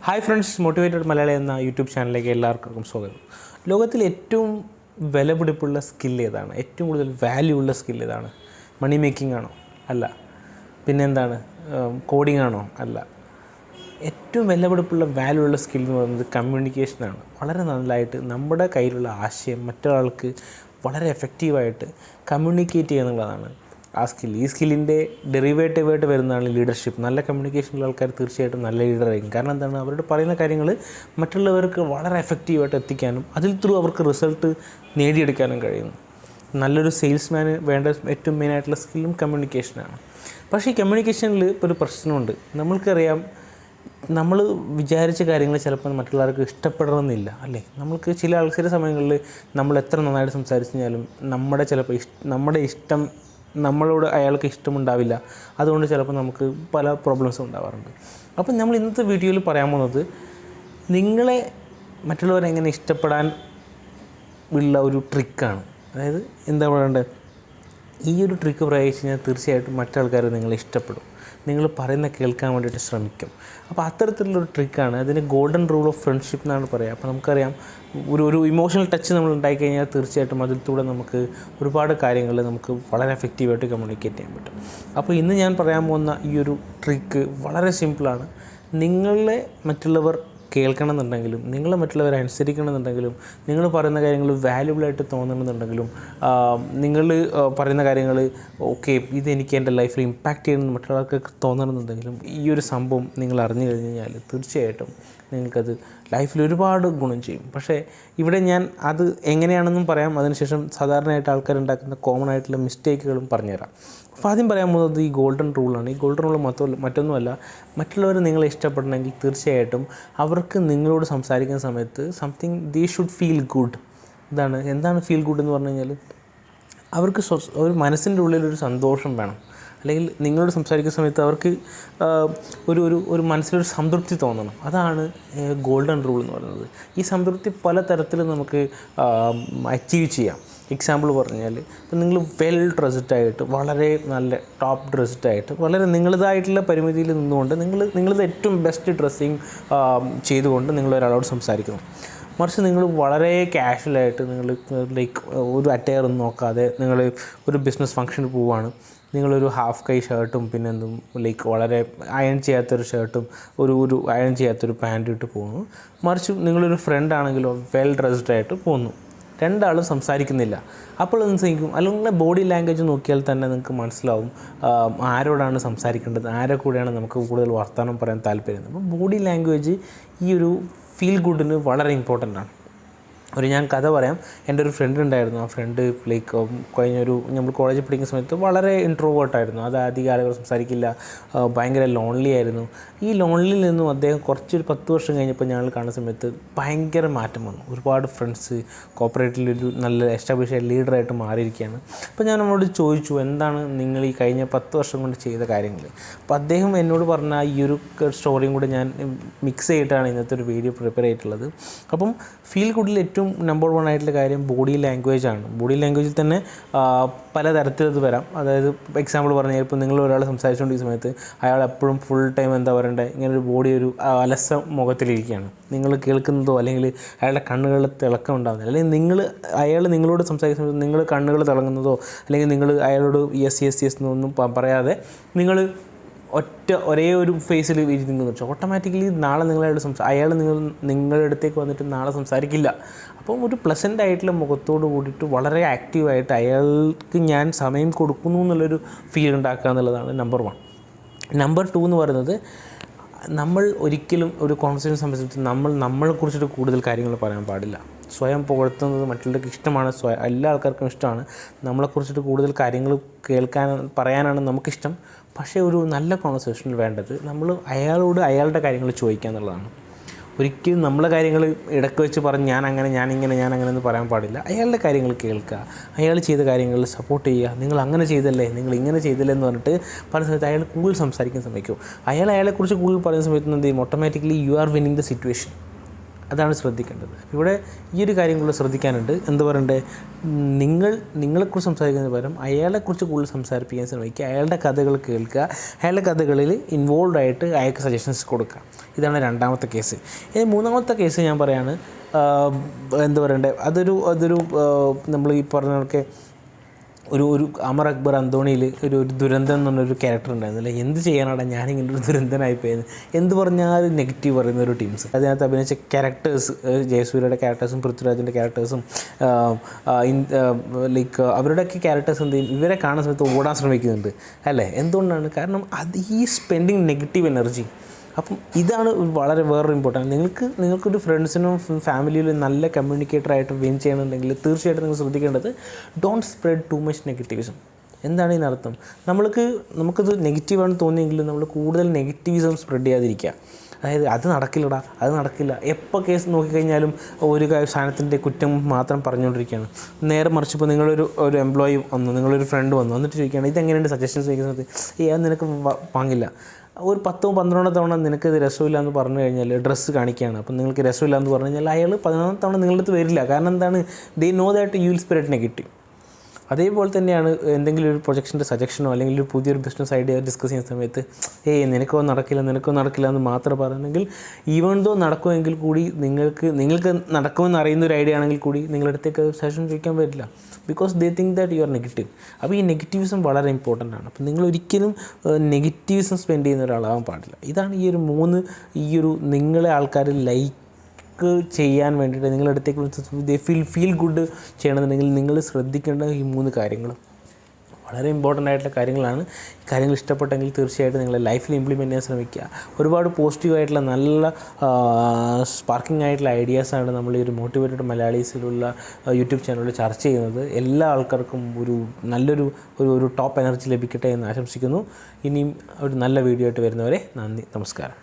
Hi friends, motivated Malayalam എന്ന YouTube ചാനലിലേക്ക് എല്ലാവർക്കും സ്വാഗതം. ലോകത്തിൽ ഏറ്റവും വിലപിടിപ്പുള്ള സ്കിൽ ഏതാണ്? ഏറ്റവും കൂടുതൽ വാല്യൂ ഉള്ള സ്കിൽ ഏതാണ്? മണി മേക്കിംഗ് ആണോ? അല്ല. പിന്നെന്താണ്? കോഡിംഗ് ആണോ? അല്ല. ഏറ്റവും വിലപിടിപ്പുള്ള വാല്യൂ ഉള്ള സ്കിൽ എന്ന് പറയുന്നത് കമ്മ്യൂണിക്കേഷനാണ്. വളരെ നന്നായിട്ട് നമ്മുടെ കയ്യിലുള്ള ആശയം മറ്റൊരാൾക്ക് വളരെ എഫക്റ്റീവായിട്ട് കമ്മ്യൂണിക്കേറ്റ് ചെയ്യുക എന്നുള്ളതാണ് ആ സ്കിൽ. ഈ സ്കില്ലിൻ്റെ ഡെറിവേറ്റീവായിട്ട് വരുന്നതാണ് ലീഡർഷിപ്പ്. നല്ല കമ്മ്യൂണിക്കേഷനുള്ള ആൾക്കാർ തീർച്ചയായിട്ടും നല്ല ലീഡറായിരിക്കും. കാരണം എന്താണ്? അവരുടെ പറയുന്ന കാര്യങ്ങൾ മറ്റുള്ളവർക്ക് വളരെ എഫക്റ്റീവായിട്ട് എത്തിക്കാനും അതിൽ ത്രൂ അവർക്ക് റിസൾട്ട് നേടിയെടുക്കാനും കഴിയുന്നു. നല്ലൊരു സെയിൽസ്മാന് വേണ്ട ഏറ്റവും മെയിനായിട്ടുള്ള സ്കില്ലും കമ്മ്യൂണിക്കേഷനാണ്. പക്ഷേ ഈ കമ്മ്യൂണിക്കേഷനിൽ ഇപ്പോൾ ഒരു പ്രശ്നമുണ്ട്. നമ്മൾക്കറിയാം, നമ്മൾ വിചാരിച്ച കാര്യങ്ങൾ ചിലപ്പോൾ മറ്റുള്ളവർക്ക് ഇഷ്ടപ്പെടണമെന്നില്ല, അല്ലേ? നമ്മൾക്ക് ചില സമയങ്ങളിൽ നമ്മൾ എത്ര നന്നായിട്ട് സംസാരിച്ചു കഴിഞ്ഞാലും നമ്മുടെ ഇഷ്ടം നമ്മളോട് അയാൾക്ക് ഇഷ്ടമുണ്ടാവില്ല. അതുകൊണ്ട് ചിലപ്പോൾ നമുക്ക് പല പ്രോബ്ലംസും ഉണ്ടാവാറുണ്ട്. അപ്പം നമ്മൾ ഇന്നത്തെ വീഡിയോയിൽ പറയാൻ പോകുന്നത് നിങ്ങളെ മറ്റുള്ളവരെ എങ്ങനെ ഇഷ്ടപ്പെടാൻ ഉള്ള ഒരു ട്രിക്കാണ്. അതായത് എന്താ പറയണ്ടത്, ഈ ഒരു ട്രിക്ക് പ്രയോഗിച്ച് കഴിഞ്ഞാൽ തീർച്ചയായിട്ടും മറ്റാൾക്കാർ നിങ്ങളെ ഇഷ്ടപ്പെടും, നിങ്ങൾ പറയുന്ന കേൾക്കാൻ വേണ്ടിയിട്ട് ശ്രമിക്കും. അപ്പോൾ അത്തരത്തിലുള്ളൊരു ട്രിക്കാണ്. അതിന് ഗോൾഡൻ റൂൾ ഓഫ് ഫ്രണ്ട്ഷിപ്പ് എന്നാണ് പറയുക. അപ്പോൾ നമുക്കറിയാം, ഒരു ഇമോഷണൽ ടച്ച് നമ്മൾ ഉണ്ടായിക്കഴിഞ്ഞാൽ തീർച്ചയായിട്ടും അതിലൂടെ നമുക്ക് ഒരുപാട് കാര്യങ്ങൾ നമുക്ക് വളരെ എഫക്റ്റീവായിട്ട് കമ്മ്യൂണിക്കേറ്റ് ചെയ്യാൻ പറ്റും. അപ്പോൾ ഇന്ന് ഞാൻ പറയാൻ പോകുന്ന ഈ ഒരു ട്രിക്ക് വളരെ സിമ്പിളാണ്. നിങ്ങളെ മറ്റുള്ളവർ കേൾക്കണമെന്നുണ്ടെങ്കിലും, നിങ്ങൾ മറ്റുള്ളവരെ അനുസരിക്കണമെന്നുണ്ടെങ്കിലും, നിങ്ങൾ പറയുന്ന കാര്യങ്ങൾ വാല്യുബിളായിട്ട് തോന്നണമെന്നുണ്ടെങ്കിലും, നിങ്ങൾ പറയുന്ന കാര്യങ്ങൾ ഓക്കെ ഇതെനിക്ക് എൻ്റെ ലൈഫിൽ ഇമ്പാക്റ്റ് ചെയ്യണമെന്ന് മറ്റുള്ളവർക്ക് തോന്നണമെന്നുണ്ടെങ്കിലും ഈ ഒരു സംഭവം നിങ്ങൾ അറിഞ്ഞു കഴിഞ്ഞ് കഴിഞ്ഞാൽ തീർച്ചയായിട്ടും നിങ്ങൾക്കത് ലൈഫിൽ ഒരുപാട് ഗുണം ചെയ്യും. പക്ഷേ ഇവിടെ ഞാൻ അത് എങ്ങനെയാണെന്നും പറയാം. അതിനുശേഷം സാധാരണയായിട്ട് ആൾക്കാരുണ്ടാക്കുന്ന കോമൺ ആയിട്ടുള്ള മിസ്റ്റേക്കുകളും പറഞ്ഞുതരാം. അപ്പോൾ ആദ്യം പറയാൻ പോകുന്നത് ഈ ഗോൾഡൻ റൂളാണ്. ഈ ഗോൾഡൻ റൂൾ മറ്റൊന്നുമല്ല, മറ്റുള്ളവർ നിങ്ങളെ ഇഷ്ടപ്പെടണമെങ്കിൽ തീർച്ചയായിട്ടും അവർക്ക് നിങ്ങളോട് സംസാരിക്കുന്ന സമയത്ത് something they should feel good. എന്താണ് ഫീൽ ഗുഡ് എന്ന് പറഞ്ഞു കഴിഞ്ഞാൽ അവർക്ക് ഒരു മനസ്സിൻ്റെ ഉള്ളിലൊരു സന്തോഷം വേണം. അല്ലെങ്കിൽ നിങ്ങളോട് സംസാരിക്കുന്ന സമയത്ത് അവർക്ക് ഒരു മനസ്സിലൊരു സംതൃപ്തി തോന്നണം. അതാണ് ഗോൾഡൻ റൂൾ എന്ന് പറയുന്നത്. ഈ സംതൃപ്തി പല തരത്തിൽ നമുക്ക് അച്ചീവ് ചെയ്യാം. എക്സാമ്പിൾ പറഞ്ഞാൽ, ഇപ്പം നിങ്ങൾ വെൽ ഡ്രസ്ഡായിട്ട്, വളരെ നല്ല ടോപ്പ് ഡ്രസ്ഡായിട്ട്, വളരെ നിങ്ങളുടേതായിട്ടുള്ള പരിമിതിയിൽ നിന്നുകൊണ്ട് നിങ്ങളുടെ ഏറ്റവും ബെസ്റ്റ് ഡ്രസ്സിങ് ചെയ്തുകൊണ്ട് നിങ്ങൾ ഒരാളോട് സംസാരിക്കുന്നു. മറിച്ച് നിങ്ങൾ വളരെ കാഷ്വലായിട്ട് നിങ്ങൾ ലൈക്ക് ഒരു അറ്റയർ ഒന്നും നോക്കാതെ നിങ്ങൾ ഒരു ബിസിനസ് ഫംഗ്ഷന് പോവുകയാണ്. നിങ്ങളൊരു ഹാഫ് കൈ ഷർട്ടും പിന്നെ ലൈക്ക് വളരെ അയൺ ചെയ്യാത്തൊരു ഷർട്ടും ഒരു അയൺ ചെയ്യാത്തൊരു പാൻറ്റും ഇട്ട് പോകുന്നു. മറിച്ച് നിങ്ങളൊരു ഫ്രണ്ടാണെങ്കിലോ വെൽ ഡ്രസ്ഡായിട്ട് പോകുന്നു. രണ്ടാളും സംസാരിക്കുന്നില്ല. അപ്പോൾ എന്ത് ചെയ്യും? അല്ലെങ്കിൽ ബോഡി ലാംഗ്വേജ് നോക്കിയാൽ തന്നെ നിങ്ങൾക്ക് മനസ്സിലാവും ആരോടാണ് സംസാരിക്കേണ്ടത്, ആരെ കൂടെയാണ് നമുക്ക് കൂടുതൽ വർത്തമാനം പറയാൻ താല്പര്യം. അപ്പോൾ ബോഡി ലാംഗ്വേജ് ഈ ഒരു ഫീൽ ഗുഡിന് വളരെ ഇമ്പോർട്ടൻ്റ് ആണ്. ഞാൻ കഥ പറയാം. എൻ്റെ ഒരു ഫ്രണ്ട് ഉണ്ടായിരുന്നു. ആ ഫ്രണ്ട് ലൈക്ക് നമ്മൾ കോളേജിൽ പഠിക്കുന്ന സമയത്ത് വളരെ ഇൻട്രോവേർട്ടായിരുന്നു. അത് അധികം ആളുകൾ സംസാരിക്കില്ല, ഭയങ്കര ലോൺലി ആയിരുന്നു. ഈ ലോൺലിയിൽ നിന്നും അദ്ദേഹം കുറച്ചൊരു 10 വർഷം കഴിഞ്ഞപ്പോൾ ഞങ്ങൾ കാണുന്ന സമയത്ത് ഭയങ്കര മാറ്റം വന്നു. ഒരുപാട് ഫ്രണ്ട്സ്, കോർപ്പറേറ്റിലൊരു നല്ല എസ്റ്റാബ്ലിഷ് ആയ ലീഡറായിട്ട് മാറിയിരിക്കുകയാണ്. അപ്പോൾ ഞാൻ നമ്മളോട് ചോദിച്ചു, എന്താണ് നിങ്ങൾ ഈ കഴിഞ്ഞ 10 വർഷം കൊണ്ട് ചെയ്ത കാര്യങ്ങൾ? അപ്പോൾ അദ്ദേഹം എന്നോട് പറഞ്ഞ ഈ ഒരു സ്റ്റോറിയും കൂടെ ഞാൻ മിക്സ് ചെയ്തിട്ടാണ് ഇന്നത്തെ ഒരു വീഡിയോ പ്രിപ്പയർ ചെയ്തിട്ടുള്ളത്. അപ്പം ഫീൽ ഗുഡിൽ ഏറ്റവും നമ്പർ 1 ആയിട്ടുള്ള കാര്യം ബോഡി ലാംഗ്വേജ് ആണ്. ബോഡി ലാംഗ്വേജിൽ തന്നെ പലതരത്തിലത് വരാം. അതായത് എക്സാമ്പിൾ പറഞ്ഞാൽ, ഇപ്പോൾ നിങ്ങൾ ഒരാൾ സംസാരിച്ചുകൊണ്ടിരിക്കുന്ന സമയത്ത് അയാൾ എപ്പോഴും ഫുൾ ടൈം എന്താ പറയണ്ടേ, ഇങ്ങനൊരു ബോഡി ഒരു അലസ മുഖത്തിലിരിക്കുകയാണ്. നിങ്ങൾ കേൾക്കുന്നതോ അല്ലെങ്കിൽ അയാളുടെ കണ്ണുകളിൽ തിളക്കം ഉണ്ടാകുന്നില്ല, അല്ലെങ്കിൽ അയാൾ നിങ്ങളോട് സംസാരിക്കുന്ന സമയത്ത് നിങ്ങൾ കണ്ണുകൾ തിളങ്ങുന്നതോ അല്ലെങ്കിൽ നിങ്ങൾ അയാളോട് യെസ് യെസ് യെസ് എന്നൊന്നും പറയാതെ നിങ്ങൾ ഒരേ ഒരു ഫേസിൽ ഇരിക്കുന്നു വെച്ചാൽ ഓട്ടോമാറ്റിക്കലി നാളെ അയാൾ നിങ്ങളുടെ അടുത്തേക്ക് വന്നിട്ട് നാളെ സംസാരിക്കില്ല. അപ്പം ഒരു പ്ലസൻ്റ് ആയിട്ടുള്ള മുഖത്തോട് കൂടിയിട്ട് വളരെ ആക്റ്റീവായിട്ട് അയാൾക്ക് ഞാൻ സമയം കൊടുക്കുന്നു എന്നുള്ളൊരു ഫീൽ ഉണ്ടാക്കുക എന്നുള്ളതാണ് നമ്പർ 1. നമ്പർ 2 എന്ന് പറയുന്നത്, നമ്മൾ ഒരിക്കലും ഒരു കോൺവെർസേഷൻ സംബന്ധിച്ച് നമ്മളെക്കുറിച്ചിട്ട് കൂടുതൽ കാര്യങ്ങൾ പറയാൻ പാടില്ല. സ്വയം പുകഴ്ത്തുന്നത് മറ്റുള്ളവർക്ക് ഇഷ്ടമാണ്, എല്ലാ ആൾക്കാർക്കും ഇഷ്ടമാണ്. നമ്മളെക്കുറിച്ചിട്ട് കൂടുതൽ കാര്യങ്ങൾ പറയാനാണ് നമുക്കിഷ്ടം. പക്ഷേ ഒരു നല്ല കോൺവെർസേഷനിൽ വേണ്ടത് നമ്മൾ അയാളോട് അയാളുടെ കാര്യങ്ങൾ ചോദിക്കുക എന്നുള്ളതാണ്. ഒരിക്കലും നമ്മളെ കാര്യങ്ങൾ ഇടയ്ക്ക് വെച്ച് പറഞ്ഞ് ഞാനങ്ങനെ എന്ന് പറയാൻ പാടില്ല. അയാളുടെ കാര്യങ്ങൾ കേൾക്കുക, അയാൾ ചെയ്ത കാര്യങ്ങളിൽ സപ്പോർട്ട് ചെയ്യുക. നിങ്ങൾ അങ്ങനെ ചെയ്തല്ലേ, നിങ്ങൾ ഇങ്ങനെ ചെയ്തില്ലേ എന്ന് പറഞ്ഞിട്ട് പല സമയത്ത് അയാൾ കൂടുതൽ സംസാരിക്കാൻ ശ്രമിക്കും. അയാളെക്കുറിച്ച് കൂടുതൽ പറയുന്ന സമയത്ത് എന്ത് ചെയ്യും? Automatically you are winning the situation. അതാണ് ശ്രദ്ധിക്കേണ്ടത്. ഇവിടെ ഈ ഒരു കാര്യം കൂടെ ശ്രദ്ധിക്കാനുണ്ട്. എന്താ പറയണ്ടേ, നിങ്ങളെക്കുറിച്ച് സംസാരിക്കുന്നതിന് പകരം അയാളെക്കുറിച്ച് കൂടുതൽ സംസാരിപ്പിക്കാൻ ശ്രമിക്കുക. അയാളുടെ കഥകൾ കേൾക്കുക, അയാളുടെ കഥകളിൽ ഇൻവോൾവ് ആയിട്ട് അയാൾക്ക് സജഷൻസ് കൊടുക്കുക. ഇതാണ് രണ്ടാമത്തെ കേസ്. ഇനി മൂന്നാമത്തെ കേസ് ഞാൻ പറയാണ്, എന്താ പറയണ്ടേ, അതൊരു നമ്മൾ ഈ പറഞ്ഞതൊക്കെ ഒരു അമർ അക്ബർ അന്തോണിയിൽ ഒരു ദുരന്തം എന്ന് പറഞ്ഞൊരു ക്യാരക്ടർ ഉണ്ടായിരുന്നില്ല. എന്ത് ചെയ്യാനാണ് ഞാനിങ്ങനെ ഒരു ദുരന്തനായിപ്പോയത്, എന്ത് പറഞ്ഞാലും നെഗറ്റീവ് പറയുന്ന ഒരു ടീംസ്. അതിനകത്ത് അഭിനയിച്ച ക്യാരക്ടേഴ്സ്, ജയസൂര്യയുടെ ക്യാരക്ടേഴ്സും പൃഥ്വിരാജിൻ്റെ ക്യാരക്ടേഴ്സും ലൈക്ക് അവരുടെയൊക്കെ ക്യാരക്ടേഴ്സ് എന്ത് ചെയ്യും, ഇവരെ കാണുന്ന സമയത്ത് ഓടാൻ ശ്രമിക്കുന്നുണ്ട് അല്ലേ? എന്തുകൊണ്ടാണ്? കാരണം അത് ഈ സ്പെൻഡിങ് നെഗറ്റീവ് എനർജി. അപ്പം ഇതാണ് വളരെ വേറൊരു ഇമ്പോർട്ടൻറ്റ്. നിങ്ങൾക്കൊരു ഫ്രണ്ട്സിനും ഫാമിലിയിലും നല്ല കമ്മ്യൂണിക്കേറ്ററായിട്ട് വിൻ ചെയ്യണമെന്നുണ്ടെങ്കിൽ തീർച്ചയായിട്ടും നിങ്ങൾ ശ്രദ്ധിക്കേണ്ടത് ഡോണ്ട് സ്പ്രെഡ് ടു മച്ച് നെഗറ്റിവിസം. എന്താണ് ഇതിനർത്ഥം? നമുക്കത് നെഗറ്റീവാണെന്ന് തോന്നിയെങ്കിലും നമ്മൾ കൂടുതൽ നെഗറ്റിവിസം സ്പ്രെഡ് ചെയ്യാതിരിക്കുക. അതായത് അത് നടക്കില്ല, എപ്പോൾ കേസ് നോക്കിക്കഴിഞ്ഞാലും ഒരു സാധനത്തിൻ്റെ കുറ്റം മാത്രം പറഞ്ഞുകൊണ്ടിരിക്കുകയാണ്. നേരെ മറിച്ച് ഇപ്പോൾ നിങ്ങളൊരു എംപ്ലോയി വന്നു, നിങ്ങളൊരു ഫ്രണ്ട് വന്നു, എന്നിട്ട് ചോദിക്കുകയാണ് ഇതെങ്ങനെയുണ്ട് സജഷൻസ് ചോദിക്കുന്നത്, അത് നിനക്ക് വാങ്ങില്ല. ഒരു 10-12 തവണ നിനക്കിത് രസമില്ല എന്ന് പറഞ്ഞു കഴിഞ്ഞാൽ ഡ്രസ്സ് കാണിക്കുകയാണ്, അപ്പം നിങ്ങൾക്ക് രസമില്ല എന്ന് പറഞ്ഞു കഴിഞ്ഞാൽ അയാൾ 11 തവണ നിങ്ങളുടെ അടുത്ത് വരില്ല. കാരണം എന്താണ്? They know that you will spread negative. അതേപോലെ തന്നെയാണ് എന്തെങ്കിലും ഒരു പ്രൊജക്ഷൻ്റെ സജഷനോ അല്ലെങ്കിൽ ഒരു പുതിയൊരു ബിസിനസ് ഐഡിയ ഡിസ്കസ് ചെയ്യുന്ന സമയത്ത് നിനക്കോ നടക്കില്ല എന്ന് മാത്രം പറയുന്നെങ്കിൽ, ഈവൻ ദോ നടക്കുമെങ്കിൽ കൂടി നിങ്ങൾക്ക് നടക്കുമെന്ന് അറിയുന്ന ഒരു ഐഡിയ ആണെങ്കിൽ കൂടി നിങ്ങളുടെ അടുത്തേക്ക് സജഷൻ ചോദിക്കാൻ പറ്റില്ല. Because they think that you are negative. അപ്പോൾ ഈ നെഗറ്റീവിസം വളരെ ഇമ്പോർട്ടൻ്റ് ആണ്. അപ്പോൾ നിങ്ങൾ ഒരിക്കലും നെഗറ്റീവിസം സ്പെൻഡ് ചെയ്യുന്ന ഒരാളാവാൻ പാടില്ല. ഇതാണ് ഈ ഒരു നിങ്ങളെ ആൾക്കാർ ചെയ്യാൻ വേണ്ടിയിട്ട് നിങ്ങളുടെ അടുത്തേക്ക് ഫീൽ ഗുഡ് ചെയ്യണമെന്നുണ്ടെങ്കിൽ നിങ്ങൾ ശ്രദ്ധിക്കേണ്ട ഈ 3 കാര്യങ്ങൾ വളരെ ഇമ്പോർട്ടൻ്റ് ആയിട്ടുള്ള കാര്യങ്ങളാണ്. ഈ കാര്യങ്ങൾ ഇഷ്ടപ്പെട്ടെങ്കിൽ തീർച്ചയായിട്ടും നിങ്ങളുടെ ലൈഫിൽ ഇംപ്ലിമെൻറ്റ് ചെയ്യാൻ ശ്രമിക്കുക. ഒരുപാട് പോസിറ്റീവായിട്ടുള്ള നല്ല സ്പാർക്കിംഗ് ആയിട്ടുള്ള ഐഡിയാസാണ് നമ്മൾ ഈ ഒരു മോട്ടിവേറ്റഡ് മലയാളീസിലുള്ള യൂട്യൂബ് ചാനലിൽ ചർച്ച ചെയ്യുന്നത്. എല്ലാ ആൾക്കാർക്കും നല്ലൊരു ടോപ്പ് എനർജി ലഭിക്കട്ടെ എന്ന് ആശംസിക്കുന്നു. ഇനിയും ഒരു നല്ല വീഡിയോ ആയിട്ട് വരുന്നവരെ നന്ദി, നമസ്കാരം.